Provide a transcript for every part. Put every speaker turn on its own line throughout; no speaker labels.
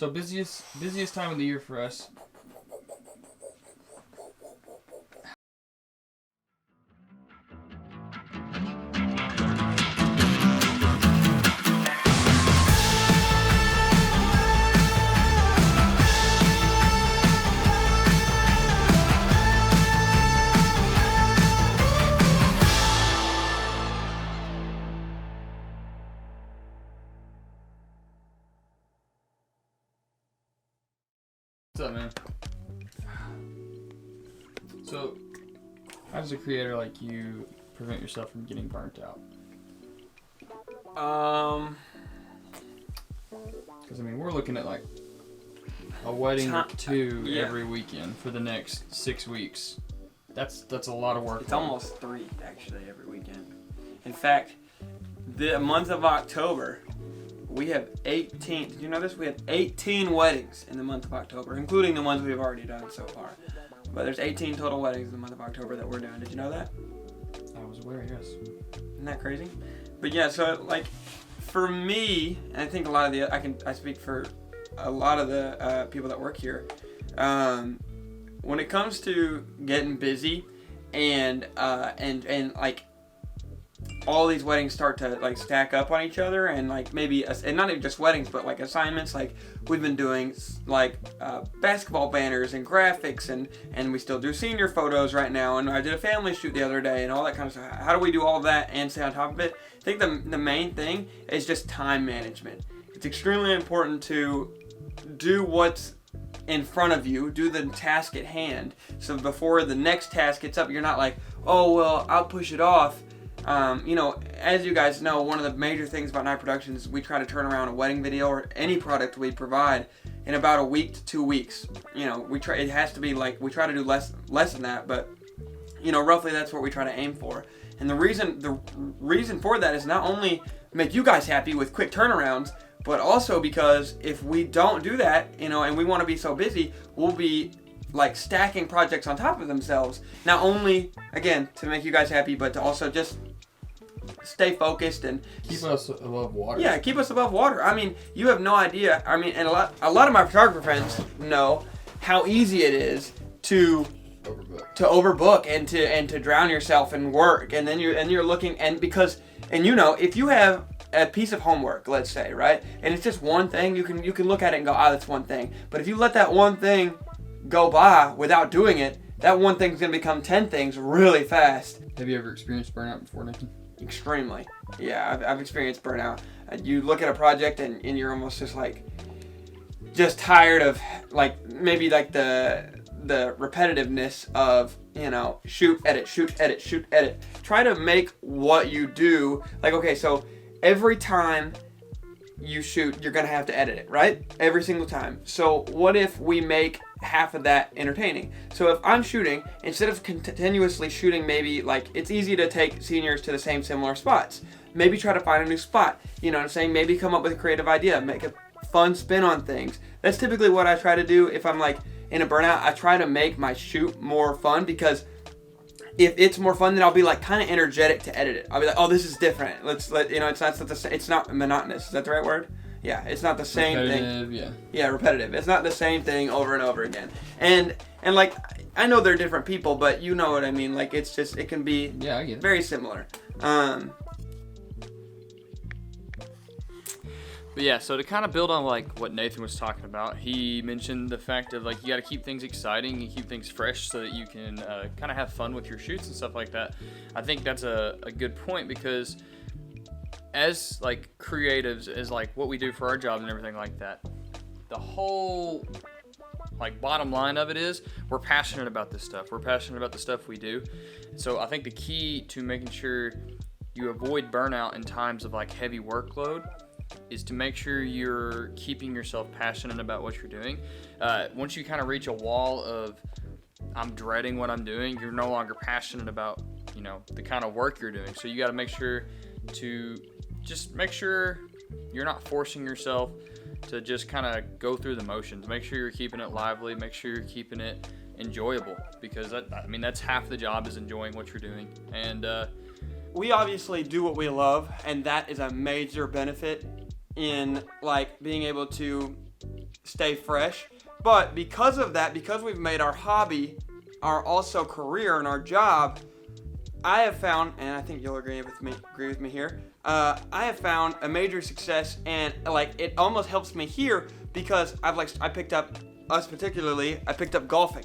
So busiest time of the year for us. What's up, man? So, how does a creator like you prevent yourself from getting burnt out? Because I mean, we're looking at like a wedding or two every weekend for the next 6 weeks. That's a lot of work.
It's almost 3 actually every weekend. In fact, the month of October, we have 18. Did you know this? We have 18 weddings in the month of October, including the ones we've already done so far. But there's 18 total weddings in the month of October that we're doing. Did you know that?
I was aware, yes.
Isn't that crazy? But yeah, so like for me, and I think a lot of the I speak for a lot of the people that work here. When it comes to getting busy and like all these weddings start to like stack up on each other, and like maybe and not even just weddings but like assignments, like we've been doing like basketball banners and graphics, and we still do senior photos right now, and I did a family shoot the other day and all that kind of stuff. How do we do all of that and stay on top of it? I think the main thing is just time management. It's extremely important to do what's in front of you, do the task at hand, so before the next task gets up, you're not like, oh well, I'll push it off. You know, as you guys know, one of the major things about Night Productions is we try to turn around a wedding video or any product we provide in about a week to 2 weeks. You know, it has to be like, we try to do less than that, but you know, roughly that's what we try to aim for. And the reason for that is not only make you guys happy with quick turnarounds, but also because if we don't do that, you know, and we want to be so busy, we'll be like stacking projects on top of themselves. Not only, again, to make you guys happy, but to also just stay focused and
keep us above water.
Yeah, keep us above water. I mean, you have no idea. I mean, and a lot of my photographer friends know how easy it is to overbook and to drown yourself in work, and then you're looking, and you know, if you have a piece of homework, let's say, right, and it's just one thing, you can look at it and go, that's one thing. But if you let that one thing go by without doing it, that one thing's gonna become 10 things really fast.
Have you ever experienced burnout before, Nathan?
Extremely. Yeah, I've experienced burnout. You look at a project and you're almost just tired of like maybe like the repetitiveness of, you know, shoot, edit, shoot, edit, shoot, edit. Try to make what you do like, okay, so every time you shoot, you're gonna have to edit it, right? Every single time. So what if we make half of that entertaining? So if I'm shooting, instead of continuously shooting, maybe like it's easy to take seniors to the same similar spots. Maybe try to find a new spot. You know what I'm saying? Maybe come up with a creative idea, make a fun spin on things. That's typically what I try to do if I'm like in a burnout. I try to make my shoot more fun, because if it's more fun, then I'll be like kind of energetic to edit it. I'll be like, oh, this is different. You know, it's not monotonous. Is that the right word? Yeah, it's not the same thing. Yeah, repetitive. It's not the same thing over and over again. And like, I know they're different people, but you know what I mean. Like, it's just, it can be
I get it.
Very similar.
But yeah, so to kind of build on like what Nathan was talking about, he mentioned the fact of like you got to keep things exciting and keep things fresh so that you can kind of have fun with your shoots and stuff like that. I think that's a good point, because as like creatives, as like what we do for our job and everything like that, the whole like bottom line of it is we're passionate about this stuff. We're passionate about the stuff we do. So I think the key to making sure you avoid burnout in times of like heavy workload is to make sure you're keeping yourself passionate about what you're doing. Once you kind of reach a wall of I'm dreading what I'm doing, you're no longer passionate about, you know, the kind of work you're doing. So you got to make sure to just make sure you're not forcing yourself to just kind of go through the motions. Make sure you're keeping it lively. Make sure you're keeping it enjoyable, because that's half the job, is enjoying what you're doing. And
we obviously do what we love, and that is a major benefit in like being able to stay fresh. But because of that, because we've made our hobby our also career and our job, I have found, and I think you'll agree with me here, I have found a major success, and like it almost helps me here because I picked up golfing,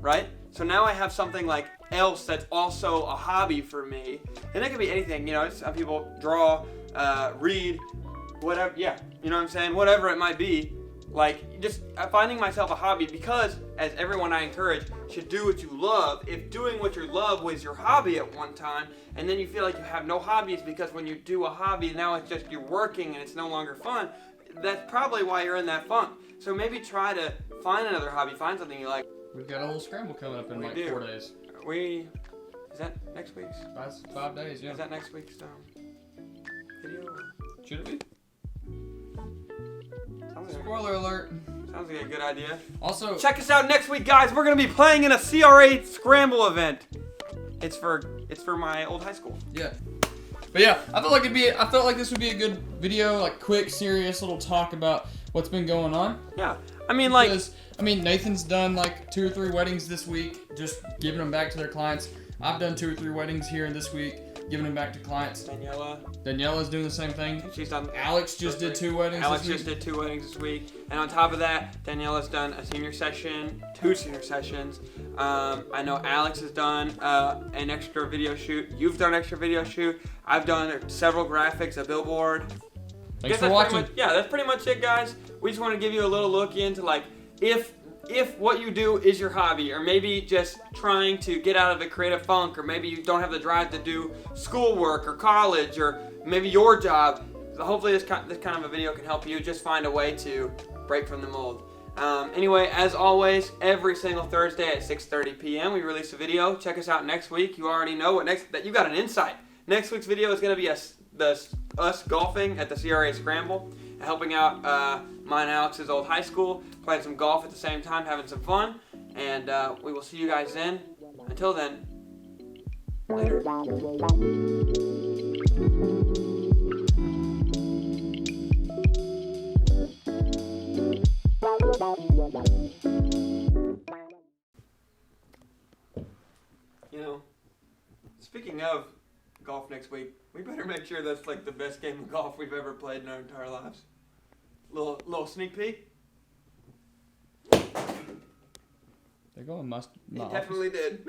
right? So now I have something like else that's also a hobby for me, and it could be anything, some people draw, read, whatever, yeah, you know what I'm saying, whatever it might be. Like, just finding myself a hobby, because as everyone I encourage should do what you love. If doing what you love was your hobby at one time, and then you feel like you have no hobbies because when you do a hobby, now it's just you're working and it's no longer fun, that's probably why you're in that funk. So maybe try to find another hobby, find something you like.
We've got a little scramble coming up in 4 days.
Is that next week's?
That's 5 days, yeah.
Is that next week's video?
Should it be?
Sounds
Spoiler alert.
Sounds like a good idea.
Also,
check us out next week, guys. We're gonna be playing in a CRA Scramble event. It's for my old high school.
Yeah. But yeah, I felt like this would be a good video, like quick, serious little talk about what's been going on.
Yeah.
Nathan's done like 2 or 3 weddings this week, just giving them back to their clients. I've done 2 or 3 weddings here this week, giving them back to clients. Daniela's doing the same thing.
She's done.
Alex just did 2 weddings.
Did 2 weddings this week, and on top of that, Daniela's done a senior session, 2 senior sessions. I know Alex has done an extra video shoot. You've done an extra video shoot. I've done several graphics, a billboard.
Thanks for watching.
That's pretty much it, guys. We just want to give you a little look into like if what you do is your hobby, or maybe just trying to get out of the creative funk, or maybe you don't have the drive to do schoolwork or college, or maybe your job. Hopefully this kind of a video can help you just find a way to break from the mold. Anyway, as always, every single Thursday at 6:30 p.m. we release a video. Check us out next week. You already know that you got an insight. Next week's video is going to be us golfing at the CRA Scramble, helping out mine and Alex's old high school, playing some golf at the same time, having some fun, and we will see you guys then. Until then, later. Speaking of golf next week, we better make sure that's like the best game of golf we've ever played in our entire lives. Little sneak peek.
They're going
He definitely did.